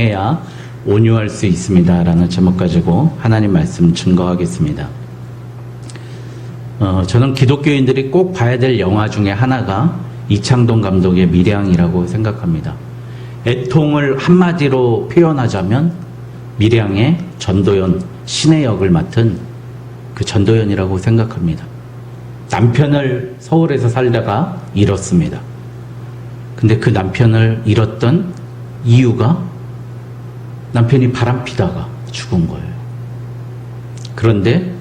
행해야 온유할 수 있습니다. 라는 제목 가지고 하나님 말씀 증거하겠습니다. 저는 기독교인들이 꼭 봐야 될 영화 중에 하나가 이창동 감독의 밀양이라고 생각합니다. 애통을 한마디로 표현하자면 밀양의 전도연, 신의 역을 맡은 그 전도연이라고 생각합니다. 남편을 서울에서 살다가 잃었습니다. 근데 그 남편을 잃었던 이유가 남편이 바람피다가 죽은 거예요. 그런데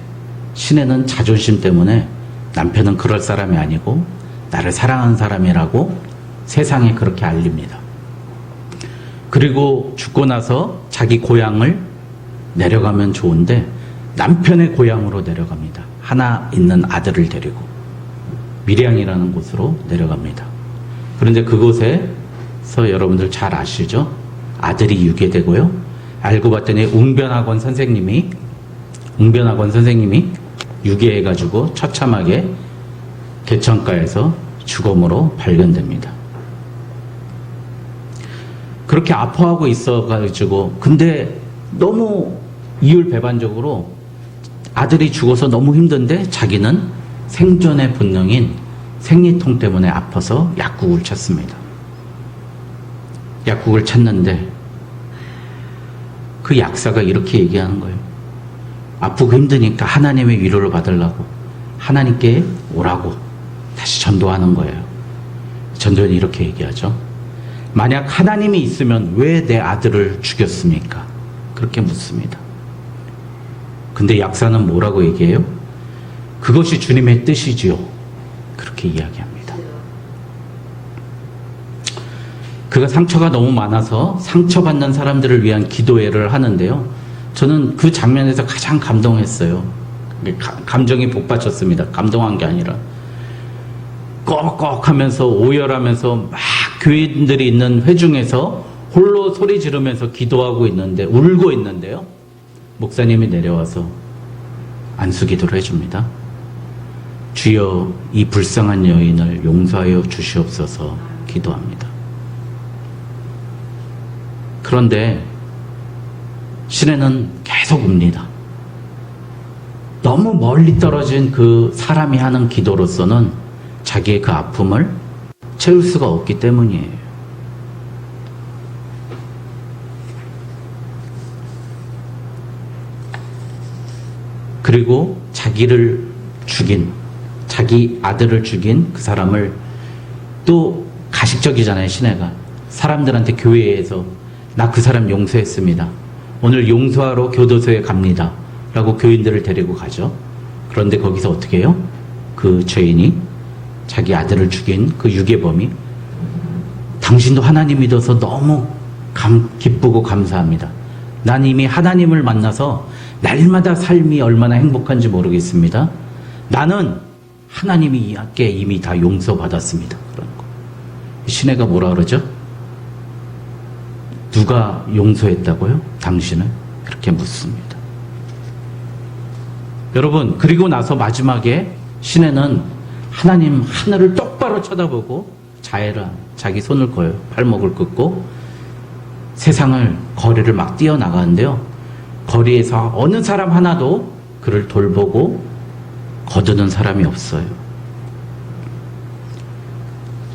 신혜는 자존심 때문에 남편은 그럴 사람이 아니고 나를 사랑하는 사람이라고 세상에 그렇게 알립니다. 그리고 죽고 나서 자기 고향을 내려가면 좋은데 남편의 고향으로 내려갑니다. 하나 있는 아들을 데리고 밀양이라는 곳으로 내려갑니다. 그런데 그곳에서 여러분들 잘 아시죠? 아들이 유괴되고요. 알고 봤더니 웅변학원 선생님이 유괴해가지고 처참하게 개천가에서 죽음으로 발견됩니다. 그렇게 아파하고 있어가지고 근데 너무 이율배반적으로 아들이 죽어서 너무 힘든데 자기는 생존의 본능인 생리통 때문에 아파서 약국을 찾습니다. 약국을 찾는데 그 약사가 이렇게 얘기하는 거예요. 아프고 힘드니까 하나님의 위로를 받으려고 하나님께 오라고 다시 전도하는 거예요. 전도연이 이렇게 얘기하죠. 만약 하나님이 있으면 왜 내 아들을 죽였습니까? 그렇게 묻습니다. 근데 약사는 뭐라고 얘기해요? 그것이 주님의 뜻이지요. 그렇게 이야기합니다. 그가 상처가 너무 많아서 상처받는 사람들을 위한 기도회를 하는데요. 저는 그 장면에서 가장 감동했어요. 감정이 복받쳤습니다. 감동한 게 아니라 꺽꺽 하면서 오열하면서 막 교인들이 있는 회중에서 홀로 소리 지르면서 기도하고 있는데 울고 있는데요. 목사님이 내려와서 안수기도를 해줍니다. 주여 이 불쌍한 여인을 용서하여 주시옵소서 기도합니다. 그런데 신혜는 계속 웁니다. 너무 멀리 떨어진 그 사람이 하는 기도로서는 자기의 그 아픔을 채울 수가 없기 때문이에요. 그리고 자기 아들을 죽인 그 사람을 또 가식적이잖아요, 신혜가. 사람들한테 교회에서 나 그 사람 용서했습니다. 오늘 용서하러 교도소에 갑니다. 라고 교인들을 데리고 가죠. 그런데 거기서 어떻게 해요? 그 죄인이 자기 아들을 죽인 그 유괴범이 당신도 하나님 믿어서 너무 기쁘고 감사합니다. 난 이미 하나님을 만나서 날마다 삶이 얼마나 행복한지 모르겠습니다. 나는 하나님께 이미 다 용서받았습니다. 그런 거. 신혜가 뭐라 그러죠? 누가 용서했다고요? 당신을? 그렇게 묻습니다. 여러분, 그리고 나서 마지막에 신혜는 하나님 하늘을 똑바로 쳐다보고 자기 손을 거요. 팔목을 긋고 세상을 거리를 막 뛰어나가는데요. 거리에서 어느 사람 하나도 그를 돌보고 거두는 사람이 없어요.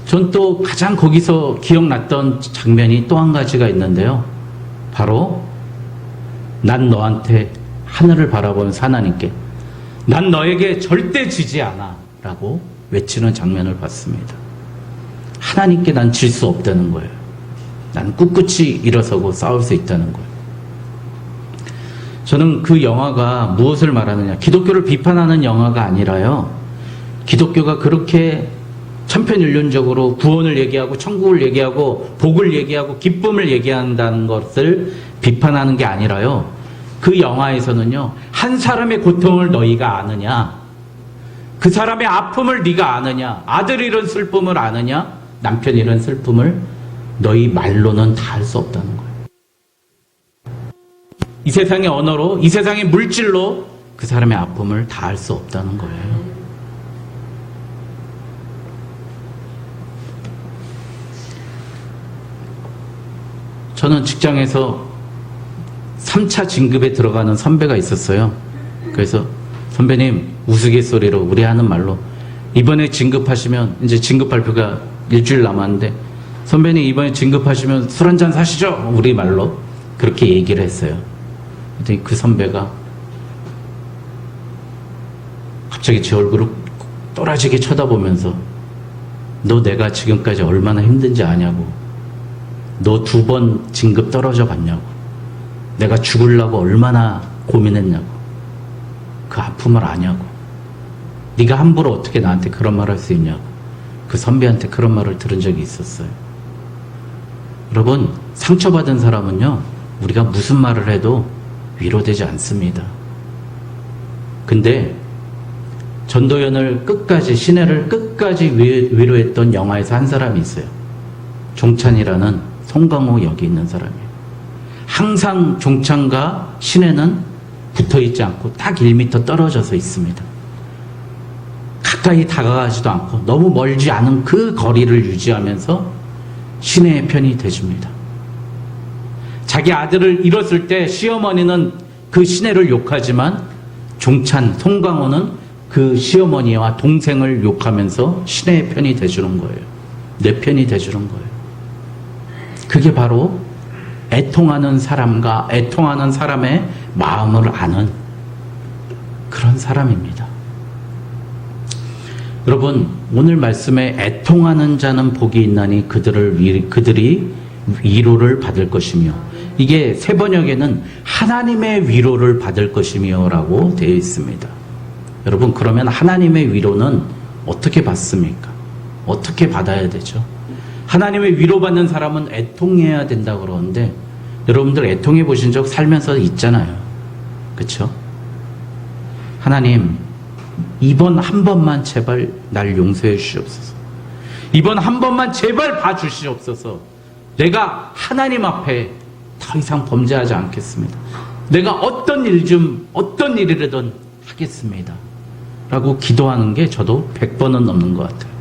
전 또 가장 거기서 기억났던 장면이 또 한 가지가 있는데요. 바로 난 너한테 하늘을 바라보면서 하나님께 난 너에게 절대 지지 않아 라고 외치는 장면을 봤습니다. 하나님께 난 질 수 없다는 거예요. 난 꿋꿋이 일어서고 싸울 수 있다는 거예요. 저는 그 영화가 무엇을 말하느냐, 기독교를 비판하는 영화가 아니라요, 기독교가 그렇게 천편일률적으로 구원을 얘기하고 천국을 얘기하고 복을 얘기하고 기쁨을 얘기한다는 것을 비판하는 게 아니라요, 그 영화에서는요, 한 사람의 고통을 너희가 아느냐, 그 사람의 아픔을 네가 아느냐, 아들 잃은 슬픔을 아느냐, 남편 잃은 슬픔을 너희 말로는 다 할 수 없다는 거예요. 이 세상의 언어로, 이 세상의 물질로 그 사람의 아픔을 다 할 수 없다는 거예요. 저는 직장에서 3차 진급에 들어가는 선배가 있었어요. 그래서 선배님 우스갯소리로 우리 하는 말로 이번에 진급하시면 이제 진급 발표가 일주일 남았는데 선배님 이번에 진급하시면 술 한잔 사시죠? 우리 말로 그렇게 얘기를 했어요. 그랬더니 그 선배가 갑자기 제 얼굴을 또라지게 쳐다보면서 너 내가 지금까지 얼마나 힘든지 아냐고, 너 2번 진급 떨어져 봤냐고, 내가 죽으려고 얼마나 고민했냐고, 그 아픔을 아냐고, 네가 함부로 어떻게 나한테 그런 말 할 수 있냐고, 그 선배한테 그런 말을 들은 적이 있었어요. 여러분, 상처받은 사람은요 우리가 무슨 말을 해도 위로되지 않습니다. 근데 전도연을 끝까지, 신혜를 끝까지 위로했던 영화에서 한 사람이 있어요. 종찬이라는 송강호 역이 있는 사람이에요. 항상 종찬과 신혜는 붙어있지 않고 딱 1m 떨어져서 있습니다. 가까이 다가가지도 않고 너무 멀지 않은 그 거리를 유지하면서 신혜의 편이 돼줍니다. 자기 아들을 잃었을 때 시어머니는 그 신혜를 욕하지만 종찬, 송강호는 그 시어머니와 동생을 욕하면서 신혜의 편이 돼주는 거예요. 내 편이 돼주는 거예요. 그게 바로 애통하는 사람과 애통하는 사람의 마음을 아는 그런 사람입니다. 여러분, 오늘 말씀에 애통하는 자는 복이 있나니 그들이 위로를 받을 것이며, 이게 새 번역에는 하나님의 위로를 받을 것이며 라고 되어 있습니다. 여러분, 그러면 하나님의 위로는 어떻게 받습니까? 어떻게 받아야 되죠? 하나님의 위로받는 사람은 애통해야 된다고 그러는데, 여러분들 애통해 보신 적 살면서 있잖아요. 그렇죠? 하나님, 이번 한 번만 제발 날 용서해 주시옵소서. 이번 한 번만 제발 봐주시옵소서. 내가 하나님 앞에 더 이상 범죄하지 않겠습니다. 내가 어떤 일이라든 하겠습니다. 라고 기도하는 게 저도 100번은 넘는 것 같아요.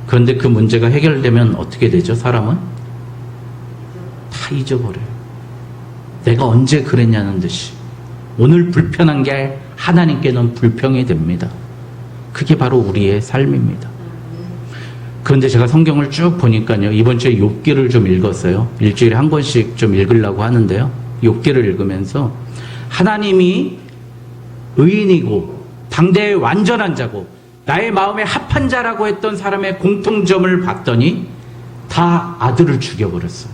그런데 그 문제가 해결되면 어떻게 되죠? 사람은 다 잊어버려요. 내가 언제 그랬냐는 듯이 오늘 불편한 게 하나님께는 불평이 됩니다. 그게 바로 우리의 삶입니다. 그런데 제가 성경을 쭉 보니까요, 이번 주에 욥기를 좀 읽었어요. 일주일에 한 권씩 좀 읽으려고 하는데요, 욥기를 읽으면서 하나님이 의인이고 당대의 완전한 자고 나의 마음에 합한 자라고 했던 사람의 공통점을 봤더니 다 아들을 죽여버렸어요.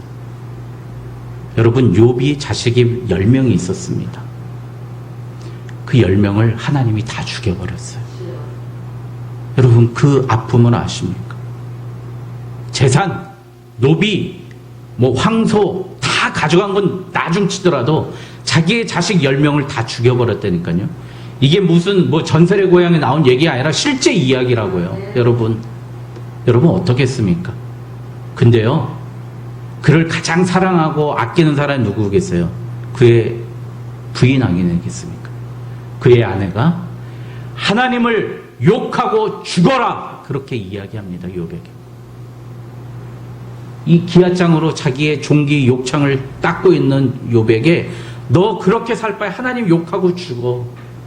여러분, 욥이 자식이 10명이 있었습니다. 그 10명을 하나님이 다 죽여버렸어요. 여러분, 그 아픔을 아십니까? 재산, 노비, 황소 다 가져간 건 나중 치더라도 자기의 자식 10명을 다 죽여버렸다니까요. 이게 무슨 전설의 고향에 나온 얘기가 아니라 실제 이야기라고요. 여러분 어떻겠습니까? 근데요, 그를 가장 사랑하고 아끼는 사람이 누구겠어요? 그의 부인 아니겠습니까? 그의 아내가 하나님을 욕하고 죽어라, 그렇게 이야기합니다. 욥에게. 이 기아장으로 자기의 종기 욕창을 닦고 있는 욥에게 너 그렇게 살 바에 하나님 욕하고 죽어,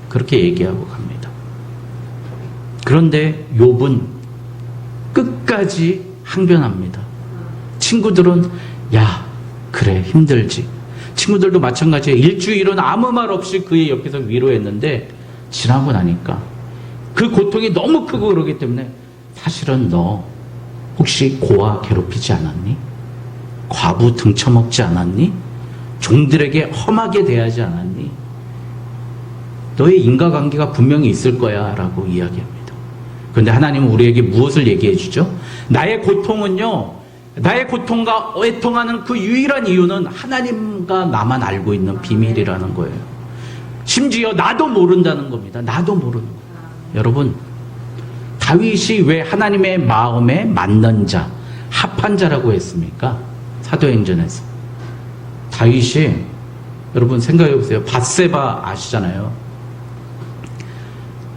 그렇게 얘기하고 갑니다. 그런데 욥은 끝까지 항변합니다. 친구들은 야 그래 힘들지, 친구들도 마찬가지예요. 일주일은 아무 말 없이 그의 옆에서 위로했는데 지나고 나니까 그 고통이 너무 크고 그러기 때문에 사실은 너 혹시 고아 괴롭히지 않았니? 과부 등쳐먹지 않았니? 종들에게 험하게 대하지 않았니? 너의 인과관계가 분명히 있을 거야 라고 이야기합니다. 그런데 하나님은 우리에게 무엇을 얘기해 주죠? 나의 고통은요, 나의 고통과 애통하는 그 유일한 이유는 하나님과 나만 알고 있는 비밀이라는 거예요. 심지어 나도 모른다는 겁니다. 나도 모르는 거예요. 여러분, 다윗이 왜 하나님의 마음에 맞는 자, 합한 자라고 했습니까? 사도행전에서. 다윗이, 여러분 생각해 보세요. 밧세바 아시잖아요.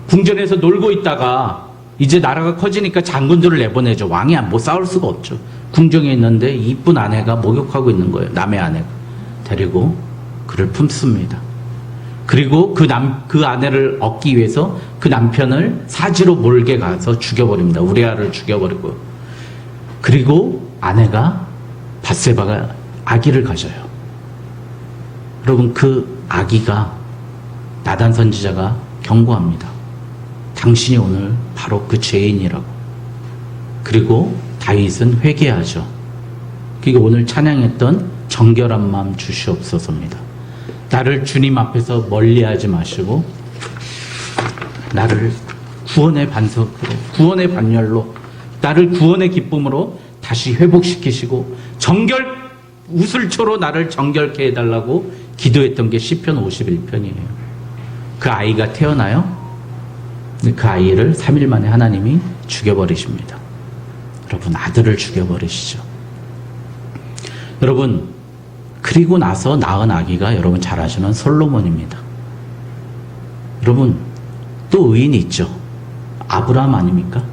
궁전에서 놀고 있다가 이제 나라가 커지니까 장군들을 내보내죠. 왕이 못 싸울 수가 없죠. 궁정에 있는데 이쁜 아내가 목욕하고 있는 거예요. 남의 아내가. 데리고 그를 품습니다. 그리고 그 아내를 얻기 위해서 그 남편을 사지로 몰게 가서 죽여버립니다. 우리아를 죽여버리고. 그리고 아내가 밧세바가 아기를 가져요. 여러분, 그 아기가 나단 선지자가 경고합니다. 당신이 오늘 바로 그 죄인이라고. 그리고 다윗은 회개하죠. 그게 오늘 찬양했던 정결한 마음 주시옵소서입니다. 나를 주님 앞에서 멀리하지 마시고 나를 구원의 반석으로, 구원의 반열로, 나를 구원의 기쁨으로 다시 회복시키시고 우슬초로 나를 정결케 해달라고 기도했던 게 시편 51편이에요. 그 아이가 태어나요. 그 아이를 3일 만에 하나님이 죽여버리십니다. 여러분, 아들을 죽여버리시죠. 여러분, 그리고 나서 낳은 아기가 여러분 잘 아시는 솔로몬입니다. 여러분, 또 의인이 있죠. 아브라함 아닙니까?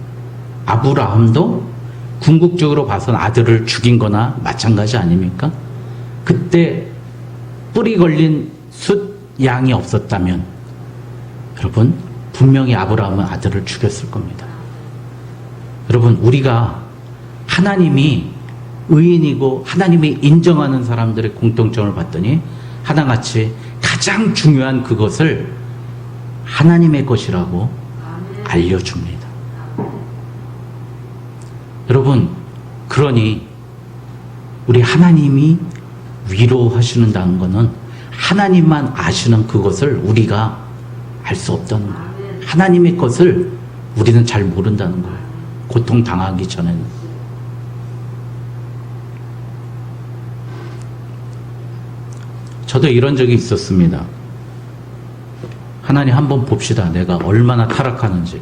아브라함도 궁극적으로 봐선 아들을 죽인 거나 마찬가지 아닙니까? 그때 뿔이 걸린 숫 양이 없었다면 여러분, 분명히 아브라함은 아들을 죽였을 겁니다. 여러분, 우리가 하나님이 의인이고 하나님이 인정하는 사람들의 공통점을 봤더니 하나같이 가장 중요한 그것을 하나님의 것이라고 알려줍니다. 여러분, 그러니 우리 하나님이 위로하시는다는 것은 하나님만 아시는 그것을 우리가 알 수 없다는 거예요. 하나님의 것을 우리는 잘 모른다는 거예요. 고통당하기 전에는. 저도 이런 적이 있었습니다. 하나님 한번 봅시다. 내가 얼마나 타락하는지.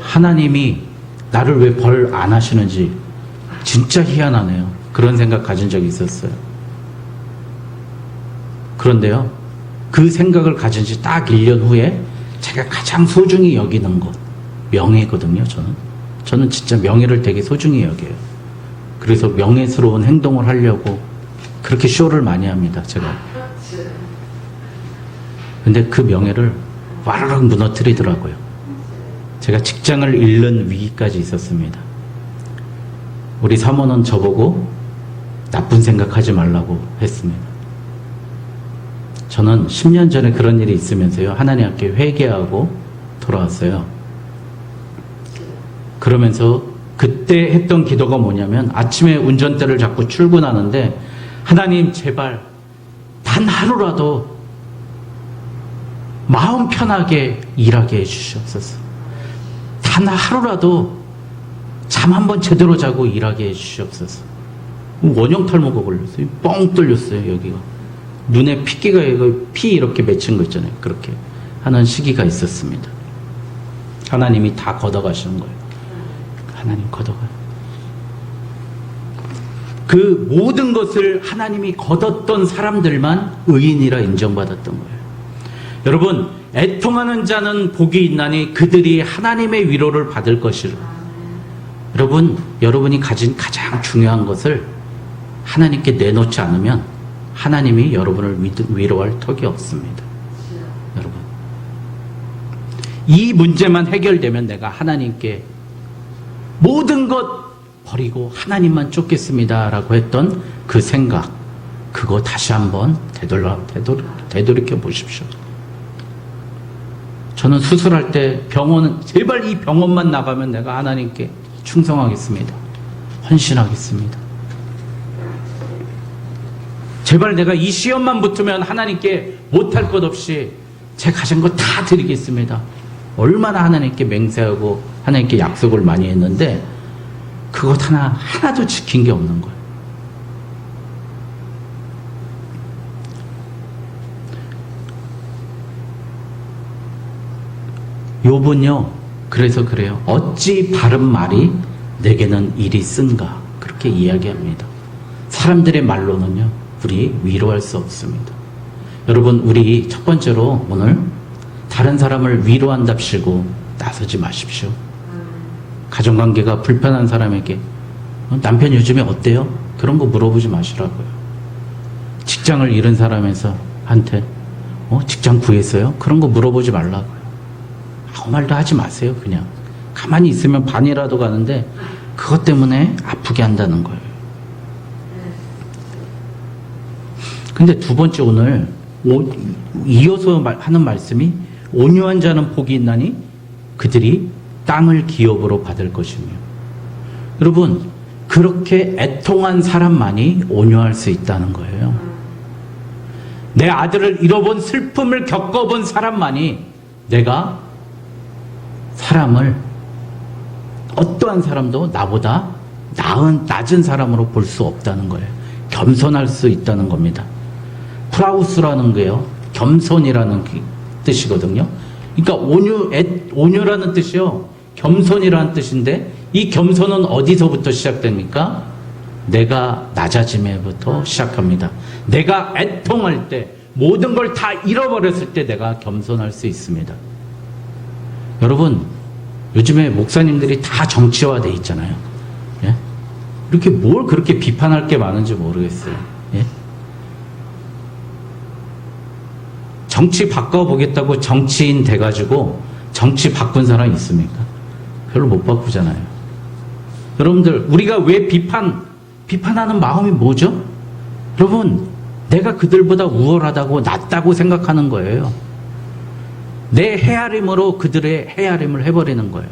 하나님이 나를 왜 벌 안 하시는지 진짜 희한하네요. 그런 생각 가진 적이 있었어요. 그런데요, 그 생각을 가진 지 딱 1년 후에 제가 가장 소중히 여기는 것, 명예거든요. 저는 진짜 명예를 되게 소중히 여겨요. 그래서 명예스러운 행동을 하려고 그렇게 쇼를 많이 합니다, 제가. 근데 그 명예를 와르륵 무너뜨리더라고요. 제가 직장을 잃는 위기까지 있었습니다. 우리 사모는 저보고 나쁜 생각하지 말라고 했습니다. 저는 10년 전에 그런 일이 있으면서요, 하나님 앞에 회개하고 돌아왔어요. 그러면서 그때 했던 기도가 뭐냐면, 아침에 운전대를 잡고 출근하는데 하나님 제발 단 하루라도 마음 편하게 일하게 해주시옵소서. 단 하루라도 잠 한번 제대로 자고 일하게 해주시옵소서. 원형 탈모가 걸렸어요. 뻥 뚫렸어요, 여기가. 눈에 핏기가, 피 이렇게 맺힌 거 있잖아요. 그렇게 하는 시기가 있었습니다. 하나님이 다 걷어가시는 거예요. 하나님 걷어가요. 그 모든 것을 하나님이 걷었던 사람들만 의인이라 인정받았던 거예요. 여러분, 애통하는 자는 복이 있나니 그들이 하나님의 위로를 받을 것이라. 여러분, 여러분이 가진 가장 중요한 것을 하나님께 내놓지 않으면 하나님이 여러분을 위로할 턱이 없습니다. 여러분, 이 문제만 해결되면 내가 하나님께 모든 것 버리고 하나님만 쫓겠습니다 라고 했던 그 생각, 그거 다시 한번 되돌이켜 보십시오. 저는 수술할 때 제발 이 병원만 나가면 내가 하나님께 충성하겠습니다. 헌신하겠습니다. 제발 내가 이 시험만 붙으면 하나님께 못할 것 없이 제 가진 거 다 드리겠습니다. 얼마나 하나님께 맹세하고 하나님께 약속을 많이 했는데 그것 하나도 지킨 게 없는 거예요. 욥은요, 그래서 그래요. 어찌 바른 말이 내게는 일이 쓴가, 그렇게 이야기합니다. 사람들의 말로는요, 우리 위로할 수 없습니다. 여러분, 우리 첫 번째로 오늘 다른 사람을 위로한답시고 나서지 마십시오. 가정관계가 불편한 사람에게 남편 요즘에 어때요? 그런 거 물어보지 마시라고요. 직장을 잃은 사람한테 직장 구했어요? 그런 거 물어보지 말라고요. 아무 말도 하지 마세요. 그냥 가만히 있으면 반이라도 가는데 그것 때문에 아프게 한다는 거예요. 근데 두 번째 오늘 이어서 하는 말씀이 온유한 자는 복이 있나니 그들이 땅을 기업으로 받을 것이며. 여러분, 그렇게 애통한 사람만이 온유할 수 있다는 거예요. 내 아들을 잃어본 슬픔을 겪어본 사람만이 내가 사람을 어떠한 사람도 나보다 낮은 사람으로 볼 수 없다는 거예요. 겸손할 수 있다는 겁니다. 프라우스라는 게요, 겸손이라는 뜻이거든요. 그러니까 온유라는 뜻이요, 겸손이라는 뜻인데, 이 겸손은 어디서부터 시작됩니까? 내가 낮아짐에부터 시작합니다. 내가 애통할 때, 모든 걸 다 잃어버렸을 때 내가 겸손할 수 있습니다. 여러분, 요즘에 목사님들이 다 정치화돼 있잖아요. 예? 이렇게 뭘 그렇게 비판할 게 많은지 모르겠어요. 예? 정치 바꿔보겠다고 정치인 돼가지고 정치 바꾼 사람 있습니까? 별로 못 바꾸잖아요. 여러분들, 우리가 왜 비판하는 마음이 뭐죠? 여러분, 내가 그들보다 우월하다고 낫다고 생각하는 거예요. 내 헤아림으로 그들의 헤아림을 해버리는 거예요.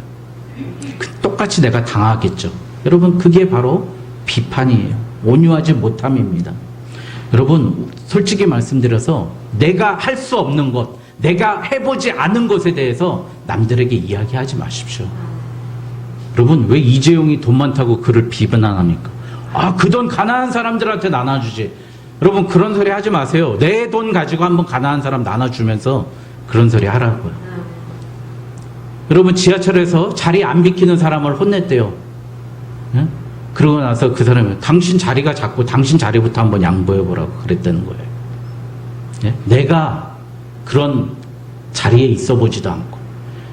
똑같이 내가 당하겠죠. 여러분, 그게 바로 비판이에요. 온유하지 못함입니다. 여러분, 솔직히 말씀드려서 내가 할 수 없는 것, 내가 해보지 않은 것에 대해서 남들에게 이야기하지 마십시오. 여러분, 왜 이재용이 돈 많다고 그를 비난합니까? 그 돈 가난한 사람들한테 나눠주지. 여러분, 그런 소리 하지 마세요. 내 돈 가지고 한번 가난한 사람 나눠주면서 그런 소리 하라고요. 여러분, 지하철에서 자리 안 비키는 사람을 혼냈대요. 예? 그러고 나서 그 사람이 당신 자리가 작고 당신 자리부터 한번 양보해보라고 그랬다는 거예요. 예? 내가 그런 자리에 있어 보지도 않고.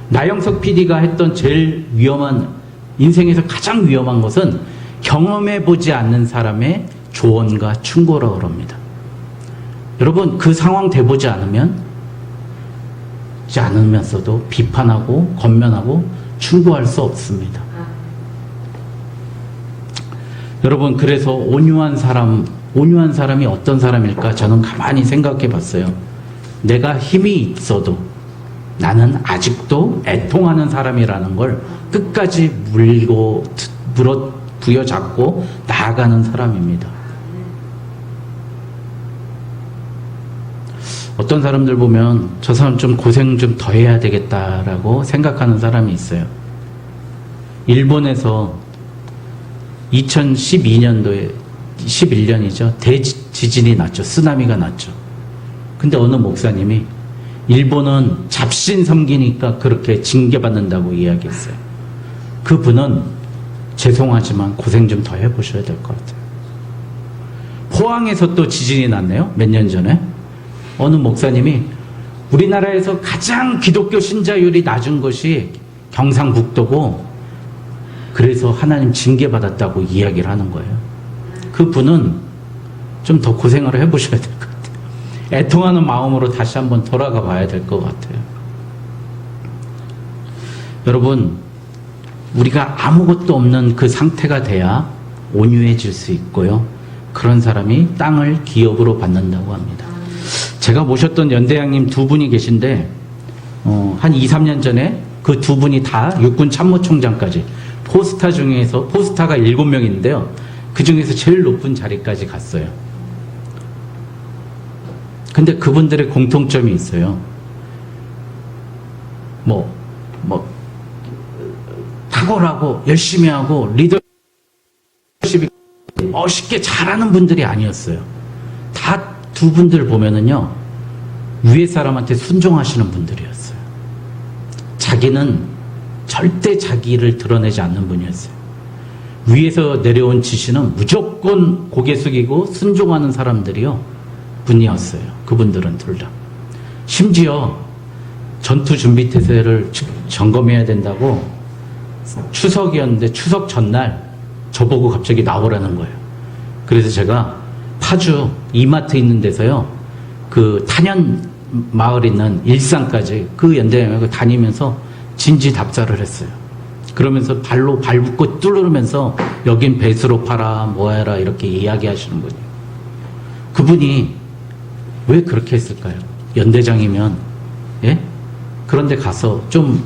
나영석 PD가 했던 제일 위험한, 인생에서 가장 위험한 것은 경험해보지 않는 사람의 조언과 충고라고 그럽니다. 여러분, 그 상황 돼보지 않으면서도 비판하고 권면하고 충고할 수 없습니다. 여러분, 그래서 온유한 사람이 어떤 사람일까 저는 가만히 생각해 봤어요. 내가 힘이 있어도 나는 아직도 애통하는 사람이라는 걸 끝까지 부여잡고 나아가는 사람입니다. 어떤 사람들 보면 저 사람 좀 고생 좀 더 해야 되겠다라고 생각하는 사람이 있어요. 일본에서 2012년도에 11년이죠. 대지진이 났죠. 쓰나미가 났죠. 근데 어느 목사님이 일본은 잡신 섬기니까 그렇게 징계받는다고 이야기했어요. 그분은 죄송하지만 고생 좀 더 해보셔야 될 것 같아요. 포항에서 또 지진이 났네요. 몇 년 전에. 어느 목사님이 우리나라에서 가장 기독교 신자율이 낮은 것이 경상북도고 그래서 하나님 징계받았다고 이야기를 하는 거예요. 그분은 좀 더 고생을 해보셔야 될 것 같아요. 애통하는 마음으로 다시 한번 돌아가 봐야 될 것 같아요. 여러분, 우리가 아무것도 없는 그 상태가 돼야 온유해질 수 있고요. 그런 사람이 땅을 기업으로 받는다고 합니다. 제가 모셨던 연대장님 두 분이 계신데 한 2, 3년 전에 그 두 분이 다 육군 참모총장까지 포스타 중에서 포스타가 7명 있는데요. 그 중에서 제일 높은 자리까지 갔어요. 근데 그분들의 공통점이 있어요. 탁월하고 열심히 하고 리더십이 멋있게 잘하는 분들이 아니었어요. 다 두 분들 보면은요, 위에 사람한테 순종하시는 분들이었어요. 자기는 절대 자기를 드러내지 않는 분이었어요. 위에서 내려온 지시는 무조건 고개 숙이고 순종하는 분이었어요. 그분들은 둘 다. 심지어 전투 준비 태세를 점검해야 된다고 추석이었는데 추석 전날 저보고 갑자기 나오라는 거예요. 그래서 제가 파주 이마트 있는 데서요, 그 탄현 마을 있는 일산까지 그 연대장을 다니면서 진지답사를 했어요. 그러면서 발로 밟고 뚫으면서 여긴 배수로 팔아 뭐해라 이렇게 이야기하시는 분이에요. 그분이 왜 그렇게 했을까요? 연대장이면, 예? 그런데 가서 좀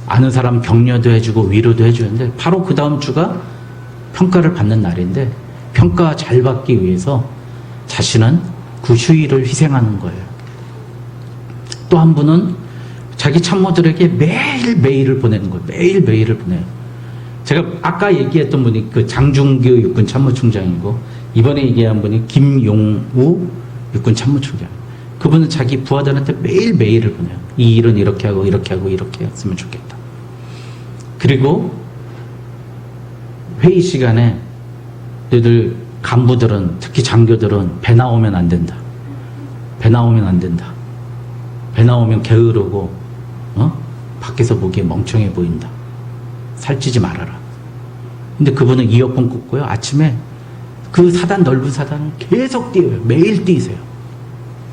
아는 사람 격려도 해주고 위로도 해주는데 바로 그 다음 주가 평가를 받는 날인데 평가 잘 받기 위해서 자신은 그 휴일을 희생하는 거예요. 또 한 분은 자기 참모들에게 매일 메일을 보내는 거예요. 매일 메일을 보내요. 제가 아까 얘기했던 분이 그 장준규 육군 참모총장이고 이번에 얘기한 분이 김용우 육군 참모총장. 그분은 자기 부하들한테 매일 메일을 보내요. 이 일은 이렇게 하고 이렇게 하고 이렇게 했으면 좋겠다. 그리고 회의 시간에 너희들 간부들은, 특히 장교들은 배 나오면 안 된다. 배 나오면 안 된다. 배 나오면 게으르고 밖에서 보기에 멍청해 보인다. 살찌지 말아라. 근데 그분은 이어폰 꽂고요. 아침에 그 사단, 넓은 사단을 계속 뛰어요. 매일 뛰세요.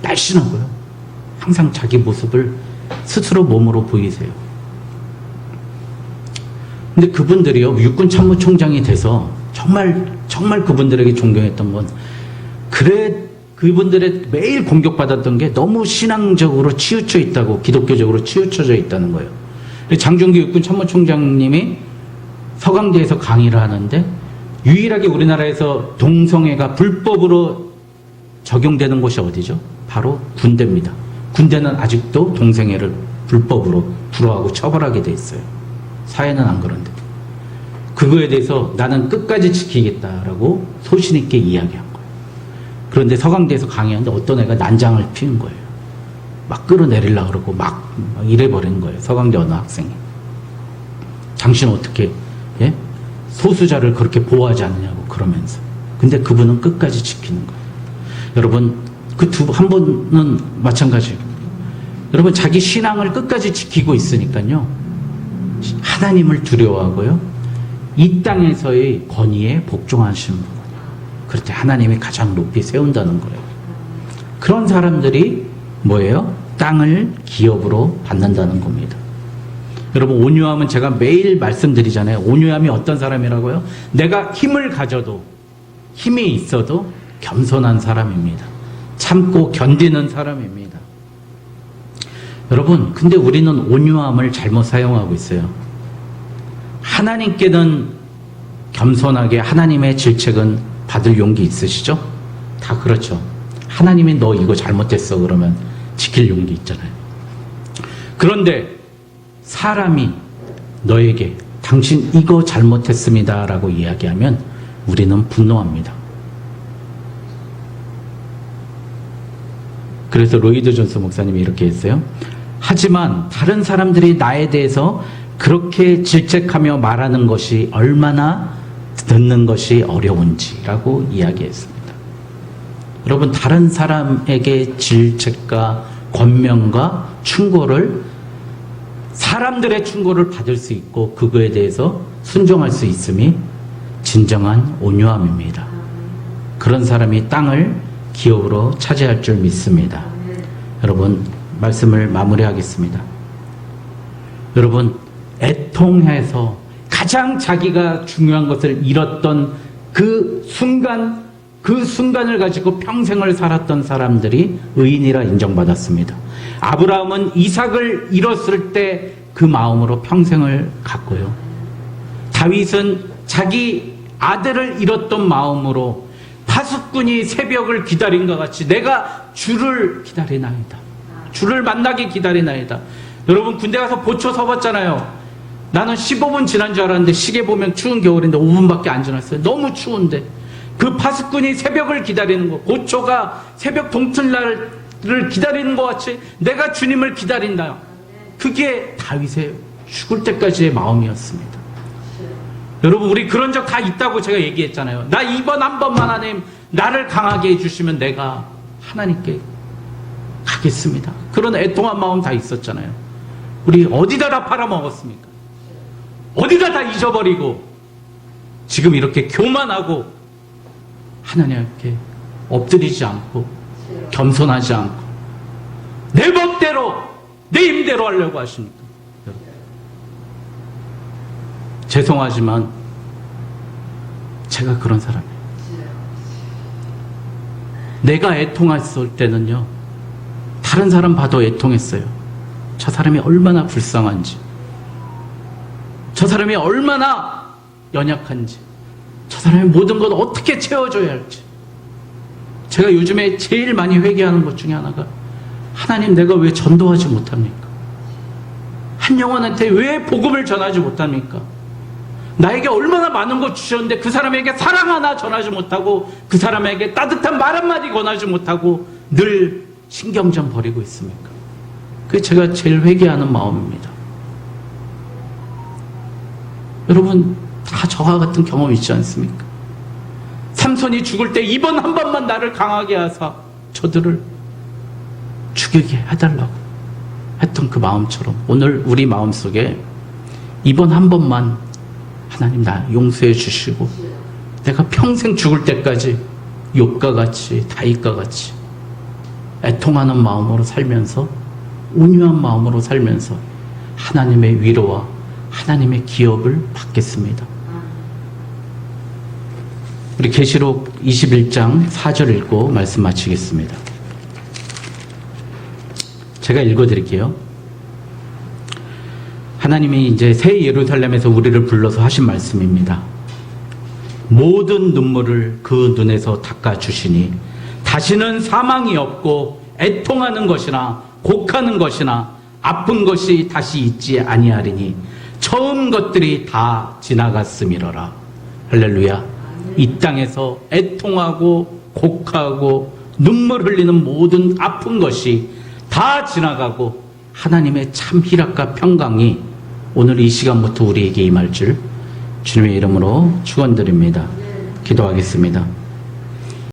날씬하고요. 항상 자기 모습을 스스로 몸으로 보이세요. 근데 그분들이요, 육군 참모총장이 돼서 정말 그분들에게 존경했던 건, 그분들의 매일 공격받았던 게 너무 신앙적으로 치우쳐 있다고, 기독교적으로 치우쳐져 있다는 거예요. 장준규 육군 참모총장님이 서강대에서 강의를 하는데, 유일하게 우리나라에서 동성애가 불법으로 적용되는 곳이 어디죠? 바로 군대입니다. 군대는 아직도 동성애를 불법으로 불허하고 처벌하게 돼 있어요. 사회는 안 그런데. 그거에 대해서 나는 끝까지 지키겠다라고 소신 있게 이야기한 거예요. 그런데 서강대에서 강의하는데 어떤 애가 난장을 피운 거예요. 막 끌어내리려고 그러고 막 이래버린 거예요. 서강대 어느 학생이. 당신 어떻게, 예? 소수자를 그렇게 보호하지 않느냐고 그러면서. 근데 그분은 끝까지 지키는 거예요. 여러분, 한 분은 마찬가지예요. 여러분, 자기 신앙을 끝까지 지키고 있으니까요. 하나님을 두려워하고요. 이 땅에서의 권위에 복종하시는 분. 그럴 때 하나님이 가장 높이 세운다는 거예요. 그런 사람들이 뭐예요? 땅을 기업으로 받는다는 겁니다. 여러분, 온유함은 제가 매일 말씀드리잖아요. 온유함이 어떤 사람이라고요? 내가 힘을 가져도, 힘이 있어도 겸손한 사람입니다. 참고 견디는 사람입니다. 여러분, 근데 우리는 온유함을 잘못 사용하고 있어요. 하나님께는 겸손하게 하나님의 질책은 받을 용기 있으시죠? 다 그렇죠. 하나님이 너 이거 잘못했어 그러면 지킬 용기 있잖아요. 그런데 사람이 너에게 당신 이거 잘못했습니다 라고 이야기하면 우리는 분노합니다. 그래서 로이드 존스 목사님이 이렇게 했어요. 하지만 다른 사람들이 나에 대해서 그렇게 질책하며 말하는 것이 얼마나 듣는 것이 어려운지라고 이야기했습니다. 여러분, 다른 사람에게 질책과 권면과 충고를, 사람들의 충고를 받을 수 있고 그거에 대해서 순종할 수 있음이 진정한 온유함입니다. 그런 사람이 땅을 기업으로 차지할 줄 믿습니다. 여러분, 말씀을 마무리하겠습니다. 여러분, 애통해서 가장 자기가 중요한 것을 잃었던 그 순간을 가지고 평생을 살았던 사람들이 의인이라 인정받았습니다. 아브라함은 이삭을 잃었을 때 그 마음으로 평생을 갔고요. 다윗은 자기 아들을 잃었던 마음으로 파수꾼이 새벽을 기다린 것 같이 내가 주를 기다리나이다. 주를 만나게 기다리나이다. 여러분, 군대 가서 보초 서봤잖아요. 나는 15분 지난 줄 알았는데 시계 보면 추운 겨울인데 5분밖에 안 지났어요. 너무 추운데. 그 파수꾼이 새벽을 기다리는 거, 보초가 새벽 동틀날을 기다리는 것 같이 내가 주님을 기다린다. 그게 다윗의 죽을 때까지의 마음이었습니다. 여러분, 우리 그런 적 다 있다고 제가 얘기했잖아요. 나 이번 한 번만 하나님 나를 강하게 해주시면 내가 하나님께 가겠습니다. 그런 애통한 마음 다 있었잖아요. 우리 어디다 다 팔아먹었습니까? 어디다 다 잊어버리고 지금 이렇게 교만하고 하나님 앞에 엎드리지 않고 겸손하지 않고 내 법대로 내 힘대로 하려고 하십니까? 죄송하지만 제가 그런 사람이에요. 내가 애통했을 때는요, 다른 사람 봐도 애통했어요. 저 사람이 얼마나 불쌍한지, 저 사람이 얼마나 연약한지, 저 사람의 모든 것 어떻게 채워줘야 할지. 제가 요즘에 제일 많이 회개하는 것 중에 하나가, 하나님, 내가 왜 전도하지 못합니까? 한 영혼한테 왜 복음을 전하지 못합니까? 나에게 얼마나 많은 것 주셨는데 그 사람에게 사랑 하나 전하지 못하고 그 사람에게 따뜻한 말 한마디 권하지 못하고 늘 신경전 버리고 있습니까? 그게 제가 제일 회개하는 마음입니다. 여러분 다 저와 같은 경험 있지 않습니까? 삼손이 죽을 때 이번 한 번만 나를 강하게 하사 저들을 죽이게 해달라고 했던 그 마음처럼 오늘 우리 마음속에 이번 한 번만 하나님 나 용서해 주시고 내가 평생 죽을 때까지 욥과 같이 다윗과 같이 애통하는 마음으로 살면서 온유한 마음으로 살면서 하나님의 위로와 하나님의 기업을 받겠습니다. 우리 계시록 21장 4절 읽고 말씀 마치겠습니다. 제가 읽어드릴게요. 하나님이 이제 새 예루살렘에서 우리를 불러서 하신 말씀입니다. 모든 눈물을 그 눈에서 닦아주시니 다시는 사망이 없고 애통하는 것이나 곡하는 것이나 아픈 것이 다시 있지 아니하리니 처음 것들이 다 지나갔음이로라. 할렐루야. 이 땅에서 애통하고 곡하고 눈물 흘리는 모든 아픈 것이 다 지나가고 하나님의 참 희락과 평강이 오늘 이 시간부터 우리에게 임할 줄 주님의 이름으로 축원드립니다. 기도하겠습니다.